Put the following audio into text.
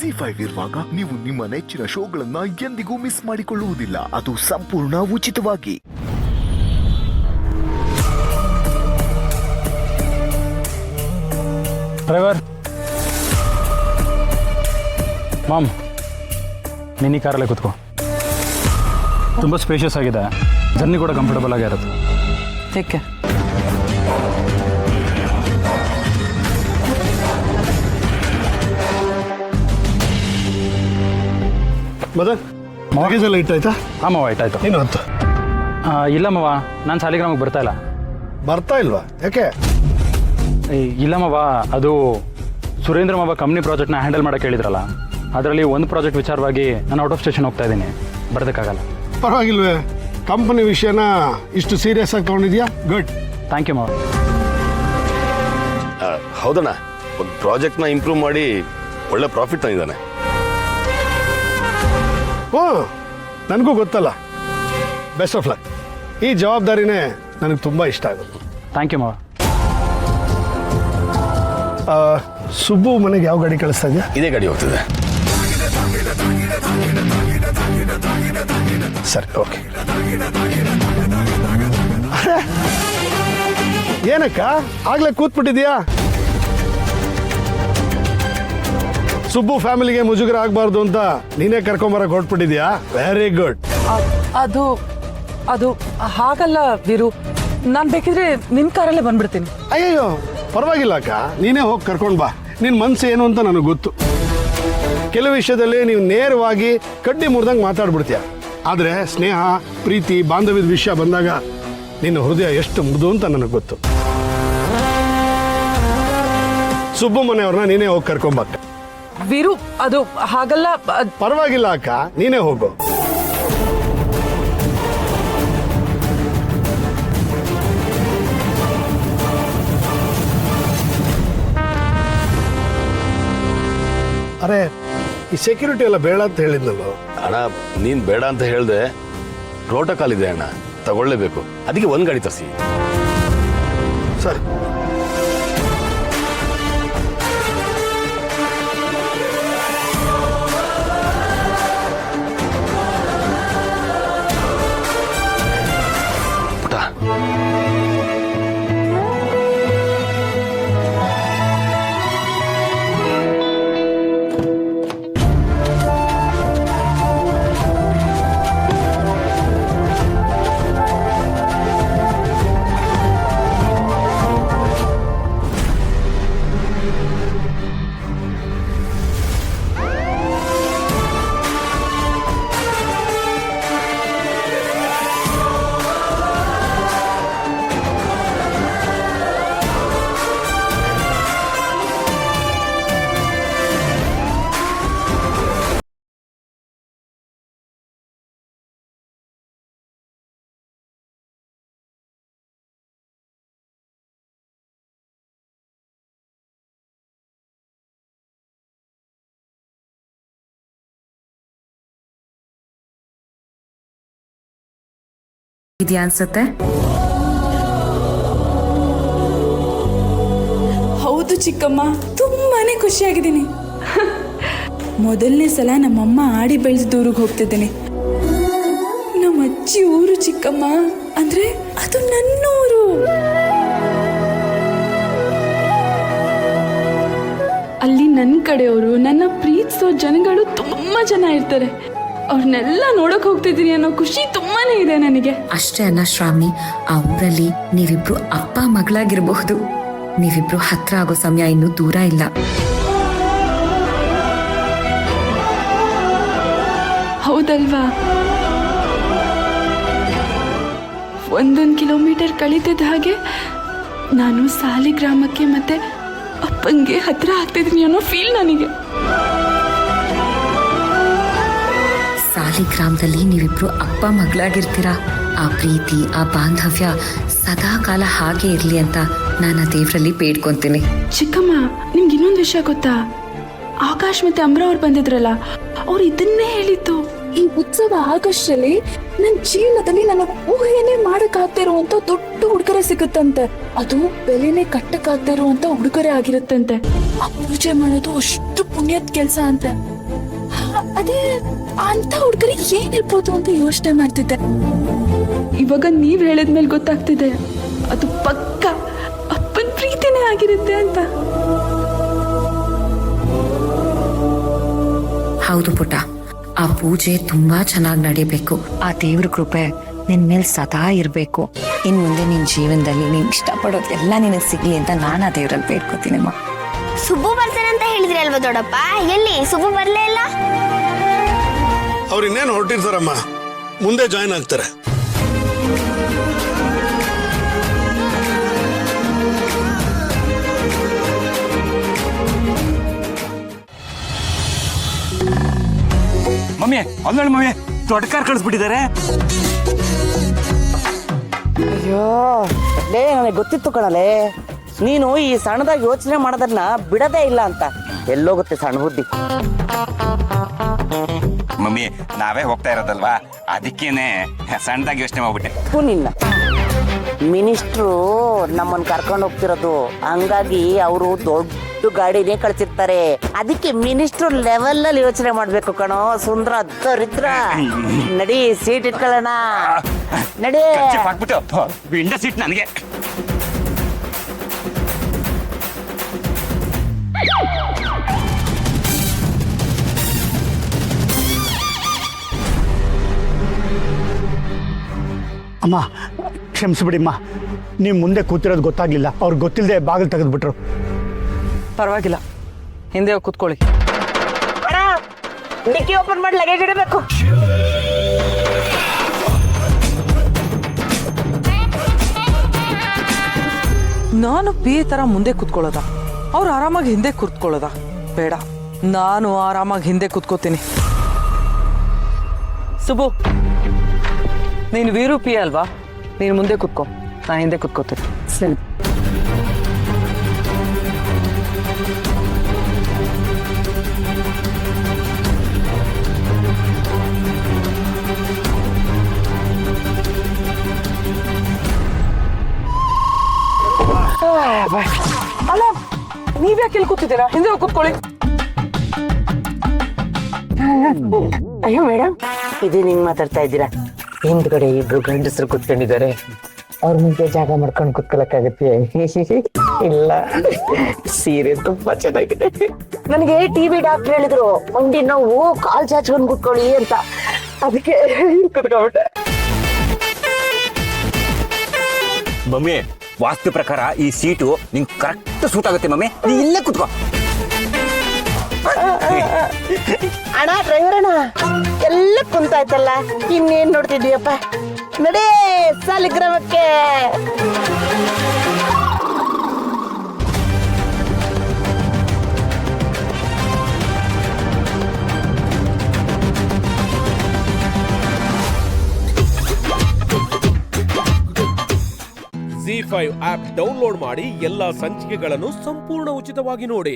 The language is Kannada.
ZEE5 ಇರುವಾಗ ನೀವು ನಿಮ್ಮ ನೆಚ್ಚಿನ ಶೋಗಳನ್ನ ಎಂದಿಗೂ ಮಿಸ್ ಮಾಡಿಕೊಳ್ಳುವುದಿಲ್ಲ. ಅದು ಸಂಪೂರ್ಣ ಉಚಿತವಾಗಿ. ಡ್ರೈವರ್, ಮಾಮ್ ನೀನು ಈ ಕಾರಲ್ಲೇ ಕೂತ್ಕೋ. ತುಂಬ ಸ್ಪೇಷಿಯಸ್ ಆಗಿದೆ, ಜರ್ನಿ ಕೂಡ ಕಂಫರ್ಟಬಲ್ ಆಗಿರುತ್ತೆ. Take care. ಮದನ್, ಲಗೇಜ್ ಎಲ್ಲ ಇಟ್ಟಾಯ್ತಾ? ಹಾಂ ಮಾವ, ಇಟ್ಟಾಯ್ತು. ಏನು ಅಂತ? ಇಲ್ಲ ಮಾವ, ನಾನು ಸಾಲಿಗ್ರಾಮಕ್ಕೆ ಬರ್ತಾ ಇಲ್ಲ. ಬರ್ತಾ ಇಲ್ವಾ? ಯಾಕೆ? ಇಲ್ಲ ಮಾವ, ಅದು ಸುರೇಂದ್ರ ಮಾವ ಕಂಪ್ನಿ ಪ್ರಾಜೆಕ್ಟ್ನ ಹ್ಯಾಂಡಲ್ ಮಾಡೋಕ್ಕೆ ಹೇಳಿದ್ರಲ್ಲ, ಅದರಲ್ಲಿ ಒಂದು ಪ್ರಾಜೆಕ್ಟ್ ವಿಚಾರವಾಗಿ ನಾನು ಔಟ್ ಆಫ್ ಸ್ಟೇಷನ್ ಹೋಗ್ತಾ ಇದ್ದೀನಿ, ಬರೋದಕ್ಕಾಗಲ್ಲ. ಪರವಾಗಿಲ್ವೇ? ಕಂಪನಿ ವಿಷಯನ ಇಷ್ಟು ಸೀರಿಯಸ್ ಆಗಿ ತಗೊಂಡಿದ್ಯಾ? ಗುಡ್. ಥ್ಯಾಂಕ್ ಯು ಮಾವ. ಹೌದಣ್ಣ, ಒಂದು ಪ್ರಾಜೆಕ್ಟ್ನ ಇಂಪ್ರೂವ್ ಮಾಡಿ ಒಳ್ಳೆ ಪ್ರಾಫಿಟ್ ತಂದಿದ್ದಾನೆ. ಹ್ಞೂ, ನನಗೂ ಗೊತ್ತಲ್ಲ. Best of luck. ಈ ಜವಾಬ್ದಾರಿನೇ ನನಗೆ ತುಂಬ ಇಷ್ಟ ಆಗೋದು. ಥ್ಯಾಂಕ್ ಯು ಮಾವ. ಸುಬ್ಬು ಮನೆಗೆ ಯಾವ ಗಾಡಿ ಕಳಿಸ್ತಾ ಇದೆಯಾ? ಇದೇ ಗಾಡಿ ಹೋಗ್ತಿದೆ. ಸರಿ, ಓಕೆ. ಏನಕ್ಕ ಆಗ್ಲೇ ಕೂತ್ಬಿಟ್ಟಿದ್ಯಾ? ಸುಬ್ಬು ಫ್ಯಾಮಿಲಿಗೆ ಮುಜುಗರ ಆಗಬಾರ್ದು ಅಂತ ನೀನೇ ಕರ್ಕೊಂಬರಕ್ಕೆ ಹೊರಟ್ಬಿಟ್ಟಿದ್ಯಾ? Very good. ಅದು ಅದು ಹಾಗಲ್ಲ ವೀರು, ನಾನು ಬೇಕಿದ್ರೆ ನಿನ್ನ ಕಾರಲ್ಲೇ ಬಂದ್ಬಿಡ್ತೀನಿ. ಅಯ್ಯಯ್ಯೋ, ಪರವಾಗಿಲ್ಲ ಅಕ್ಕ, ನೀನೇ ಹೋಗಿ ಕರ್ಕೊಂಡು ಬಾ. ನಿನ್ನ ಮನಸ್ಸು ಏನು ಅಂತ ನನಗೆ ಗೊತ್ತು. ಕೆಲವು ವಿಷಯದಲ್ಲಿ ನೀವು ನೇರವಾಗಿ ಕಡ್ಡಿ ಮುರಿದಂಗೆ ಮಾತಾಡ್ಬಿಡ್ತೀಯ, ಆದರೆ ಸ್ನೇಹ, ಪ್ರೀತಿ, ಬಾಂಧವ್ಯದ ವಿಷಯ ಬಂದಾಗ ನಿನ್ನ ಹೃದಯ ಎಷ್ಟು ಮೃದು ಅಂತ ನನಗೆ ಗೊತ್ತು. ಸುಬ್ಬು ಮನೆಯವ್ರನ್ನ ನೀನೇ ಹೋಗಿ ಕರ್ಕೊಂಬಕ್ಕ. ವೀರು, ಅದು ಹಾಗಲ್ಲ. ಪರವಾಗಿಲ್ಲ ಅಕ್ಕ, ನೀನೇ ಹೋಗು. ಅರೆ, ಈ ಸೆಕ್ಯೂರಿಟಿ ಎಲ್ಲ ಬೇಡ ಅಂತ ಹೇಳಿದ್ನಲ್ಲ ಅಣ್ಣ. ನೀನು ಬೇಡ ಅಂತ ಹೇಳಿದೆ, ಪ್ರೋಟೋಕಾಲ್ ಇದೆ ಅಣ್ಣ, ತಗೊಳ್ಳೇಬೇಕು. ಅದಕ್ಕೆ ಒಂದು ಗಾಡಿ ತರಿಸಿ. ಸರಿ. ಪುಟ, ಇದೆಯಾ ಅನ್ಸುತ್ತೆ? ಹೌದು ಚಿಕ್ಕಮ್ಮ, ತುಂಬಾನೇ ಖುಷಿಯಾಗಿದ್ದೀನಿ. ಮೊದಲನೇ ಸಲ ನಮ್ಮಮ್ಮ ಆಡಿ ಬೆಳೆದ ಊರಿಗೆ ಹೋಗ್ತಿದ್ದೀನಿ. ನಮ್ಮ ಅಜ್ಜಿ ಊರು ಚಿಕ್ಕಮ್ಮ, ಅಂದ್ರೆ ಅದು ನನ್ನ ಊರು. ಅಲ್ಲಿ ನನ್ನ ಕಡೆಯವರು, ನನ್ನ ಪ್ರೀತಿಸೋ ಜನಗಳು ತುಂಬಾ ಜನ ಇರ್ತಾರೆ. ಅವ್ರನ್ನೆಲ್ಲ ನೋಡಕ್ ಹೋಗ್ತಿದ್ದೀನಿ ಅನ್ನೋ ಖುಷಿ ತುಂಬಾನೇ ಇದೆ ನನಗೆ. ಅಷ್ಟೇ ಅಲ್ಲ ಶ್ರಾವಣಿ, ಆ ಊರಲ್ಲಿ ನೀವಿಬ್ರು ಅಪ್ಪ ಮಗಳಾಗಿರಬಹುದು. ನೀವಿಬ್ರು ಹತ್ರ ಆಗೋ ಸಮಯ ಇನ್ನೂ ದೂರ ಇಲ್ಲ. ಹೌದಲ್ವಾ? 1 ಕಿಲೋಮೀಟರ್ ಕಳೀತಿದ್ದ ಹಾಗೆ ನಾನು ಸಾಲಿಗ್ರಾಮಕ್ಕೆ ಮತ್ತೆ ಅಪ್ಪಂಗೆ ಹತ್ರ ಆಗ್ತಿದ್ದೀನಿ ಅನ್ನೋ ಫೀಲ್ ನನಗೆ. ಸಾಲಿಗ್ರಾಮದಲ್ಲಿ ನೀವಿಬ್ರು ಅಪ್ಪ ಮಗಳಾಗಿರ್ತೀರಾ. ಆ ಪ್ರೀತಿ, ಆ ಬಾಂಧವ್ಯ ಸದಾ ಕಾಲ ಹಾಗೆ ಇರ್ಲಿ ಅಂತ ನಾನು ದೇವರಲ್ಲಿ ಬೇಡ್ಕೊಂತೀನಿ. ಚಿಕ್ಕಮ್ಮ, ನಿಮ್ಗೆ ಇನ್ನೊಂದು ವಿಷಯ ಗೊತ್ತಾ? ಆಕಾಶ್ ಮತ್ತೆ ಅಮ್ರ ಅವ್ರು ಬಂದಿದ್ರಲ್ಲ, ಅವ್ರು ಇದನ್ನೇ ಹೇಳಿದ್ದು. ಈ ಉತ್ಸವ ಆಗಸ್ಟಲ್ಲಿ ನನ್ನ ಜೀವನದಲ್ಲಿ ನನ್ನ ಊಹೆನೇ ಮಾಡಕ್ಕಾಗದೇ ಇರುವಂತ ದೊಡ್ಡ ಉಡುಗೊರೆ ಸಿಗುತ್ತಂತೆ. ಅದು ಬೆಲೆನೇ ಕಟ್ಟಕ್ಕಾಗದೇ ಇರುವಂತ ಉಡುಗೊರೆ ಆಗಿರುತ್ತಂತೆ. ಆ ಪೂಜೆ ಮಾಡೋದು ಅಷ್ಟು ಪುಣ್ಯದ ಕೆಲಸ ಅಂತೆ. ಅದೇ ಅಂತ ಹುಡುಗರಿಗೆ ಏನಿರ್ಬೋದು ಅಂತ ಯೋಚನೆ ಮಾಡ್ತಿದ್ದೆ. ಇವಾಗ ನೀವ್ ಹೇಳಿದ್ಮೇಲೆ ಗೊತ್ತಾಗ್ತಿದೆ ಅದು ಪಕ್ಕ ಅಪ್ಪನ ಪ್ರೀತಿನೇ ಆಗಿರುತ್ತೆ ಅಂತ. ಹೌದು ಪುಟ್ಟ, ಆ ಪೂಜೆ ತುಂಬಾ ಚೆನ್ನಾಗಿ ನಡೀಬೇಕು. ಆ ದೇವ್ರ ಕೃಪೆ ನಿನ್ ಮೇಲೆ ಸದಾ ಇರ್ಬೇಕು. ಇನ್ ಮುಂದೆ ನಿನ್ ಜೀವನದಲ್ಲಿ ನೀನ್ ಇಷ್ಟಪಡೋದು ಎಲ್ಲ ನಿನಗೆ ಸಿಗ್ಲಿ ಅಂತ ನಾನು ಆ ದೇವ್ರಲ್ಲಿ ಬೇಡ್ಕೋತೀನಮ್ಮ. ಸುಬ್ಬು ಬರ್ತಾನೆ ಅಂತ ಹೇಳಿದ್ರಿ ಅಲ್ವಾ ದೊಡ್ಡಪ್ಪ? ಎಲ್ಲಿ ಸುಬ್ಬು ಬರ್ಲೇ ಇಲ್ಲ? ಅವ್ರು ಇನ್ನೇನು ಹೊರಟಿರ್ತಾರಮ್ಮ, ಮುಂದೆ ಜಾಯ್ನ್ ಆಗ್ತಾರೆ. ಮಮ್ಮಿ ಅಲ್ಲ ಮಮ್ಮಿ, ದೊಡ್ಡ ಕಾರ್ ಕಳಿಸ್ಬಿಟ್ಟಿದ್ದಾರೆ. ಅಯ್ಯೋ ಲೇ, ನನಗೆ ಗೊತ್ತಿತ್ತು ಕಣಲೆ, ನೀನು ಈ ಸಣ್ಣದಾಗಿ ಯೋಚನೆ ಮಾಡೋದನ್ನ ಬಿಡದೇ ಇಲ್ಲ ಅಂತ. ಎಲ್ಲೋಗುತ್ತೆ ಸಣ್ಣ ಬುದ್ಧಿ? ಮಮ್ಮಿ ನಾವೇ ಹೋಗ್ತಾ ಇರೋದಲ್ವಾ, ಅದಕ್ಕೇನೆ ಸಣ್ಣದಾಗಿ ಯೋಚನೆ ಮಾಡ್ಬಿಟ್ಟೆ. ನಿನ್ನ ಮಿನಿಸ್ಟ್ರು ನಮ್ಮನ್ನು ಕರ್ಕೊಂಡು ಹೋಗ್ತಿರೋದು, ಹಂಗಾಗಿ ಅವರು ದೊಡ್ಡ ಗಾಡಿನೇ ಕಳ್ಸಿರ್ತಾರೆ. ಅದಕ್ಕೆ ಮಿನಿಸ್ಟ್ರು ಲೆವೆಲ್ ಅಲ್ಲಿ ಯೋಚನೆ ಮಾಡ್ಬೇಕು ಕಣೋ ಸುಂದ್ರ ದರಿದ್ರ. ನಡಿ ಸೀಟ್ ಇಟ್ಕೊಳ್ಳೋಣ, ನಡಿ. ಹಾಕ್ಬಿಟ್ಟು ವಿಂಡೋ ಸೀಟ್ ನನಗೆ. ಅಮ್ಮ ಕ್ಷಮಿಸ್ಬಿಡಿಮ್ಮ, ನೀವು ಮುಂದೆ ಕೂತಿರೋದು ಗೊತ್ತಾಗ್ಲಿಲ್ಲ. ಅವ್ರಿಗೆ ಗೊತ್ತಿಲ್ಲದೆ ಬಾಗಿಲು ತೆಗೆದ್ಬಿಟ್ರು. ಪರವಾಗಿಲ್ಲ, ಹಿಂದೆ ಹೋಗಿ ಕೂತ್ಕೊಳ್ಳಿ. ಡಿಕ್ಕಿ ಓಪನ್ ಮಾಡಿ ಲಗೇಜ್ ಇಡಬೇಕು. ನಾನು ಪಿ ತರ ಮುಂದೆ ಕೂತ್ಕೊಳ್ಳೋದ, ಅವ್ರು ಆರಾಮಾಗಿ ಹಿಂದೆ ಕೂತ್ಕೊಳ್ಳೋದ? ಬೇಡ, ನಾನು ಆರಾಮಾಗಿ ಹಿಂದೆ ಕೂತ್ಕೋತೀನಿ. ಸುಬ್ಬು, ನೀನು ವೀರು ಪಿ ಅಲ್ವಾ? ನೀನು ಮುಂದೆ ಕೂತ್ಕೋ, ನಾನು ಹಿಂದೆ ಕೂತ್ಕೋತೀನಿ. ಸರಿ. ಅಲ್ಲ, ನೀವ್ಯಾಕೆ ಇಲ್ಲಿ ಕೂತಿದ್ದೀರಾ? ಹಿಂದೆ ಹೋಗಿ ಕೂತ್ಕೊಳ್ಳಿ. ಅಯ್ಯೋ ಮೇಡಮ್, ಇದು ನಿಂಗೆ ಮಾತಾಡ್ತಾ ಇದ್ದೀರಾ? ಹಿಂದ್ಗಡೆ ಇಬ್ರು ಗಂಡಸರು ಕುತ್ಕೊಂಡಿದ್ದಾರೆ, ಅವ್ರ ಮುಂದೆ ಜಾಗ ಮಾಡ್ಕೊಂಡು ಕುತ್ಕೊಳಕ್ಕಾಗತ್ತೆ? ಇಲ್ಲ, ಸೀರೆ ತುಂಬಾ ಚೆನ್ನಾಗಿದೆ. ನನಗೆ ಟಿವಿ ಡಾಕ್ಟರ್ ಹೇಳಿದ್ರು ಮಂಡಿ ನೋವು ಕಾಲ್ ಚಾಚ್ಕೊಂಡು ಕುತ್ಕೊಳ್ಳಿ ಅಂತ, ಅದಕ್ಕೆ ಕುತ್ಕೊಂಡ್ಬಿಟ್ಟೆ. ಮಮ್ಮಿ ವಾಸ್ತು ಪ್ರಕಾರ ಈ ಸೀಟು ನಿಂಗೆ ಕರೆಕ್ಟ್ ಸೂಟ್ ಆಗುತ್ತೆ ಮಮ್ಮಿ, ನೀ ಇಲ್ಲೇ ಕುತ್ಕೋ. ಅಣ್ಣ ಡ್ರೈವರ್ ಅಣ್ಣ, ಎಲ್ಲ ಕುಂತಾಯ್ತಲ್ಲ, ಇನ್ನೇನ್ ನೋಡ್ತಿದ್ಯಪ್ಪ? ನಡೇ ಸಾಲಿಗ್ರಾಮಕ್ಕೆ. ZEE5 ಆಪ್ ಡೌನ್ಲೋಡ್ ಮಾಡಿ ಎಲ್ಲಾ ಸಂಚಿಕೆಗಳನ್ನು ಸಂಪೂರ್ಣ ಉಚಿತವಾಗಿ ನೋಡಿ.